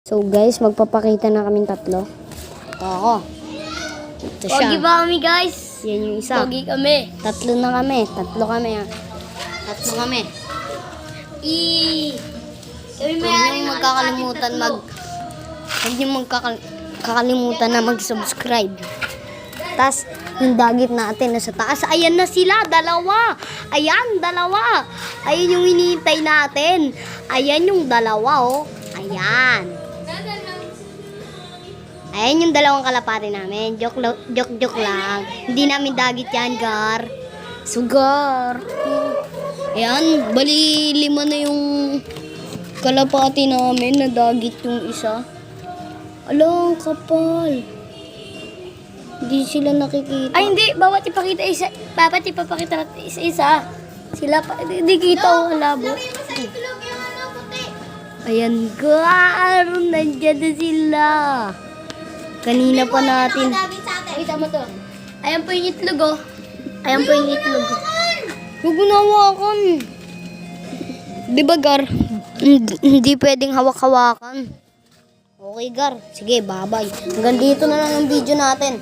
So guys, magpapakita na kaming tatlo. Ito ako. Ito siya. Pogi ba kami, guys? Yan yung isa. Pogi kami. Tatlo na kami. Tatlo kami ha. Tatlo kami. Kami Huwag niyong magkakalimutan Huwag niyong magkakalimutan na mag-subscribe. Tapos, yung dagit natin nasa taas. Ayan na sila, dalawa. Ayan, dalawa. Ayan yung hinihintay natin. Ayan yung dalawa, oh. Ayan. Ayan yung dalawang kalapati namin. Joke lang. Hindi namin dagit yan, Gar. Sugar. Ayan, bali 5 na yung kalapati namin na dagit yung isa. Alang, kapal. Hindi sila nakikita. Ay, hindi. Bawat ipakita isa. Dapat ipapakita natin isa-isa. Sila pa. Hindi kita ang labo. Ayan, Gar. Nandiyan na sila. Kanina pa natin. Ay, tama to. Ayan po yung itlog, oh. Ayan po yung itlog. Huwag mo na hawakan. Di ba, Gar? Hindi pwedeng hawak-hawakan. Okay, Gar. Sige, bye-bye. Hanggang dito na lang ang video natin.